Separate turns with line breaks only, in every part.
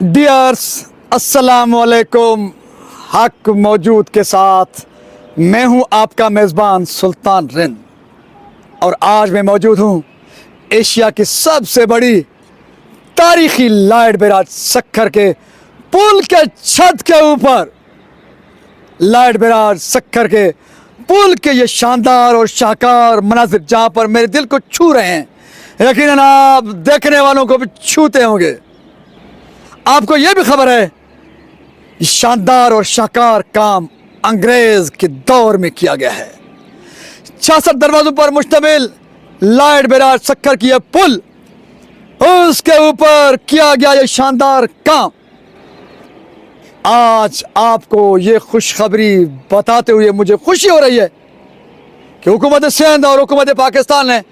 Dears अस्सलाम वालेकुम। हक मौजूद के साथ मैं हूं आपका मेज़बान सुल्तान रिंद और आज मैं मौजूद हूं एशिया की सबसे बड़ी तारीखी लाइट बैराज सक्खर के पुल के छत के ऊपर। लाइट बैराज सक्खर के पुल के ये शानदार और शाहकार मनाजिर जहां पर मेरे दिल को छू रहे हैं, यकीनन आप देखने वालों को भी छूते होंगे। आपको यह भी खबर है ये शानदार और शाहकार काम अंग्रेज के दौर में किया गया है। 66 दरवाजों पर मुश्तमिल लाइट बैराज सक्खर की यह पुल, उसके ऊपर किया गया ये शानदार काम। आज आपको ये खुशखबरी बताते हुए मुझे खुशी हो रही है कि हुकूमत सिंध और हुकूमत पाकिस्तान ने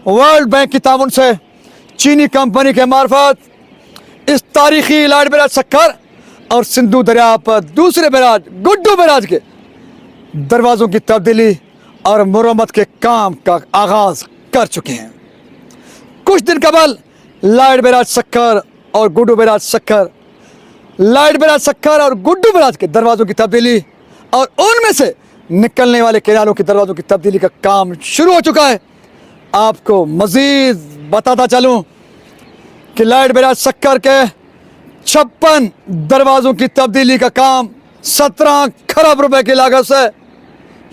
वर्ल्ड बैंक की ताउन से चीनी कंपनी के मार्फत इस तारीखी लाइट बैराज सक्खर और सिंधु दरिया पर दूसरे बैराज गुड्डू बैराज के दरवाज़ों की तब्दीली और मुरम्मत के काम का आगाज़ कर चुके हैं। कुछ दिन कबल लाइट बैराज सक्खर और Guddu barrage Sukkur, light barrage Sukkur और गुड्डू बैराज के दरवाज़ों की तब्दीली और उनमें से निकलने वाले कैनालों के दरवाज़ों की तब्दीली का काम शुरू हो चुका है। आपको मज़ीद बताता चलूँ कि लाइट बैराज सक्खर के 56 दरवाज़ों की तब्दीली का काम 17 खरब रुपए की लागत से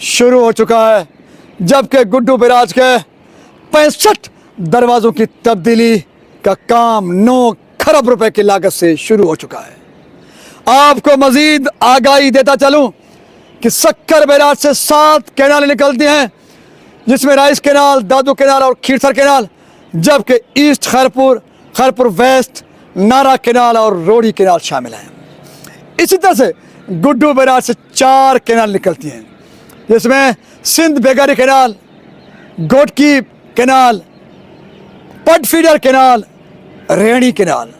शुरू हो चुका है, जबकि गुड्डू बैराज के 65 दरवाज़ों की तब्दीली का काम 9 खरब रुपए की लागत से शुरू हो चुका है। आपको मज़ीद आगाही देता चलूं कि सक्खर बैराज से 7 कैनाल निकलती हैं, जिसमें राइस कैनाल, दादू कैनाल और खीरसर कैनाल, जबकि ईस्ट खैरपुर, खैरपुर वेस्ट, नारा कैनाल और रोड़ी कैनाल शामिल हैं। इसी तरह से गुड्डू बैराज से 4 कैनाल निकलती हैं, जिसमें सिंध बेगारी कैनाल, गोटकी कैनाल, पट फीडर कैनाल, रेणी कैनाल।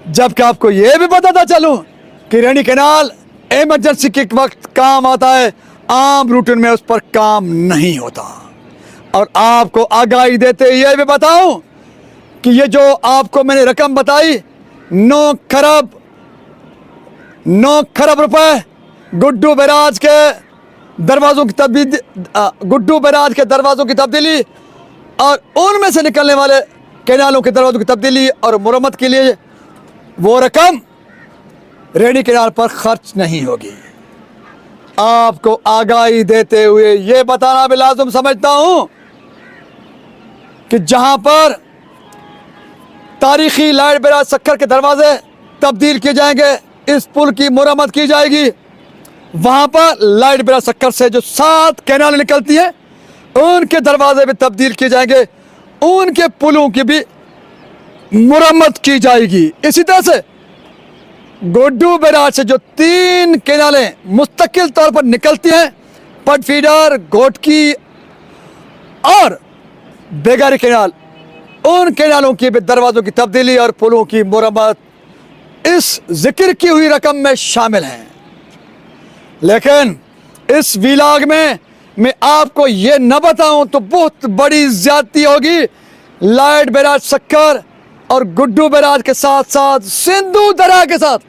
जबकि आपको यह भी बताता चलूं कि रेणी कैनाल इमरजेंसी के वक्त काम आता है, आम रूटीन में उस पर काम नहीं होता। और आपको आगाही देते यह भी बताऊं कि ये जो आपको मैंने रकम बताई 9 खरब रुपए गुड्डू बैराज के दरवाज़ों की तब्दीली, गुड्डू बैराज के दरवाज़ों की तब्दीली और उनमें से निकलने वाले कैनालों के दरवाज़ों की तब्दीली और मुरम्मत के लिए वो रकम रेणी कैनाल पर खर्च नहीं होगी। आपको आगाही देते हुए ये बताना भी लाज़िम समझता हूं कि जहां पर तारीखी लाइट बैराज सक्खर के दरवाजे तब्दील किए जाएंगे, इस पुल की मुरम्मत की जाएगी, वहाँ पर लाइट बैराज सक्खर से जो 7 कैनाल निकलती हैं उनके दरवाजे भी तब्दील किए जाएंगे, उनके पुलों की भी मुरम्मत की जाएगी। इसी तरह से गुड्डू बैराज से जो 3 कैनालें मुस्तकिल तौर पर निकलती हैं, पट फीडर, गोटकी और बेगारी कैनाल, उन कैनालों की भी दरवाज़ों की तब्दीली और पुलों की मुरम्मत इस जिक्र की हुई रकम में शामिल हैं। लेकिन इस व्लॉग में मैं आपको ये न बताऊं तो बहुत बड़ी ज्यादती होगी। लाइट बैराज सक्खर और गुड्डू बैराज के साथ साथ सिंधु दरिया के साथ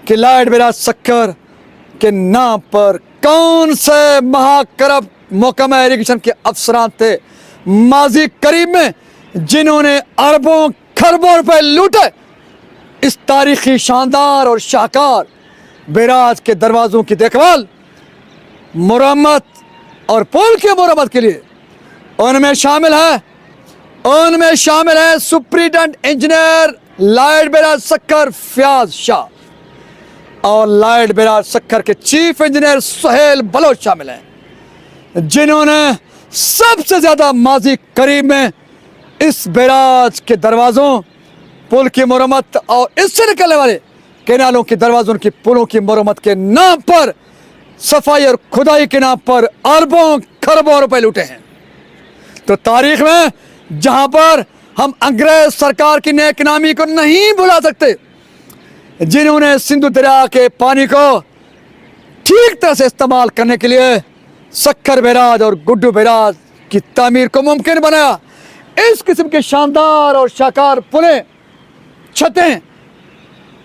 कि लाइट बैराज सक्खर के नाम पर कौन से महाकरब महकमा इरिगेशन के अफसरान थे माजी करीब में, जिन्होंने अरबों खरबों रुपए लूटे इस तारीखी शानदार और शाहकार बैराज के दरवाज़ों की देखभाल, मुरम्मत और पुल की मुरम्मत के लिए। उनमें शामिल है superintendent engineer Lloyd barrage Sukkur Fayaz Shah और लाइट बैराज सक्खर के चीफ इंजीनियर सुहेल बलोच शामिल हैं, जिन्होंने सबसे ज़्यादा माजी करीब में इस बैराज के दरवाज़ों, पुल की मुरम्मत और इससे निकलने वाले कैनालों के दरवाज़ों की पुलों की मुरम्मत के नाम पर, सफाई और खुदाई के नाम पर अरबों खरबों रुपए लूटे हैं। तो तारीख में जहां पर हम अंग्रेज सरकार की नेक नामी को नहीं भुला सकते, जिन्होंने सिंधु दरिया के पानी को ठीक तरह से इस्तेमाल करने के लिए सक्खर बैराज और गुड्डू बैराज की तामीर को मुमकिन बनाया, इस किस्म के शानदार और शाहकार पुलें, छतें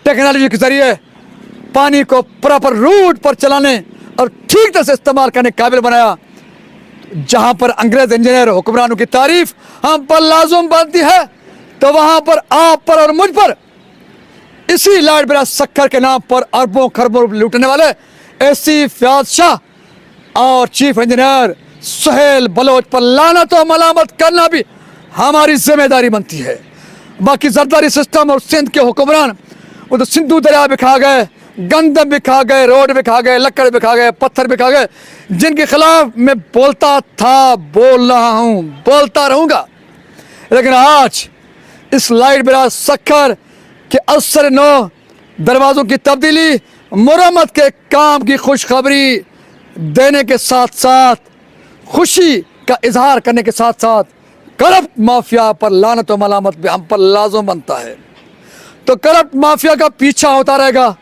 टेक्नोलॉजी के जरिए पानी को प्रॉपर रूट पर चलाने और ठीक तरह से इस्तेमाल करने के काबिल बनाया। जहाँ पर अंग्रेज इंजीनियर हुक्मरानों की तारीफ हम पर लाजुम बनती है, तो वहाँ पर आप पर और मुझ पर इसी लॉर्ड बिराज सक्खर के नाम पर अरबों खरबों लूटने वाले एसी फयाज शाह और चीफ इंजीनियर सुहेल बलोच पर लानत और मलामत करना भी हमारी जिम्मेदारी बनती है। बाकी जरदारी सिस्टम और सिंध के हुक्मरान वो तो सिंधु दरिया भी खा गए, गंदम भी खा गए, रोड भी खा गए, लकड़ भी खा गए, पत्थर भी खा गए, जिनके खिलाफ मैं बोलता था, बोल रहा हूँ, बोलता रहूँगा। लेकिन आज इस लाइट बिराज सक्खर के असर नो दरवाज़ों की तब्दीली, मुरम्मत के काम की खुशखबरी देने के साथ साथ खुशी का इजहार करने के साथ साथ करप्ट माफिया पर लानत व मलामत भी हम पर लाजम बनता है। तो करप्ट माफिया का पीछा होता रहेगा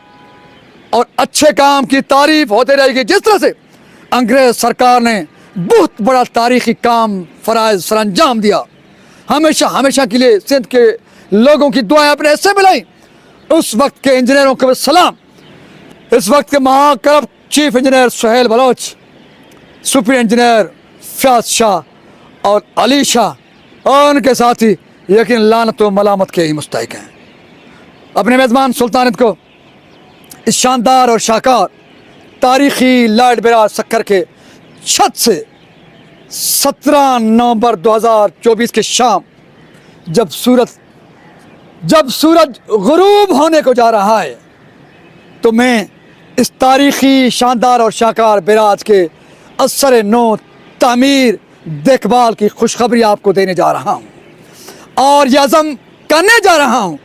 और अच्छे काम की तारीफ होती रहेगी। जिस तरह से अंग्रेज सरकार ने बहुत बड़ा तारीखी काम फराइज सर अंजाम दिया, हमेशा हमेशा के लिए सिंध के लोगों की दुआएं अपने हिस्से मिलाई। उस वक्त के इंजीनियरों को सलाम, इस वक्त के महा corrupt chief engineer Suhail Baloch, super engineer Fayaz Shah और अली शाह और उनके साथी यकीन लानत व मलामत के ही मुस्तहिक हैं। अपने मेज़बान सुल्तानत को इस शानदार और शाहकार तारीखी लॉर्ड बिराज सक्खर के छत से 17 नवंबर 2024 की शाम जब सूरज गुरूब होने को जा रहा है, तो मैं इस तारीखी शानदार और शाहकार बिराज के असर नो तामीर देखभाल की खुशखबरी आपको देने जा रहा हूँ और यह अज़म करने जा रहा हूँ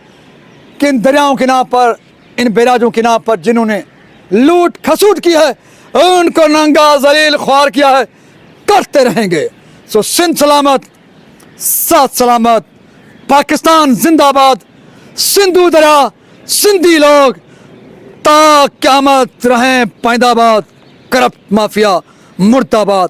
कि इन दरियाओं के नाम पर, इन बिराजों के नाम पर जिन्होंने लूट खसूट की है, उनको नंगा जलील ख्वार किया है, करते रहेंगे। सो सिंध सलामत, साथ सलामत, पाकिस्तान जिंदाबाद, सिंधु दरिया, सिंधी लोग ता क़यामत रहें पैदाबाद, करप्ट माफिया मुर्दाबाद।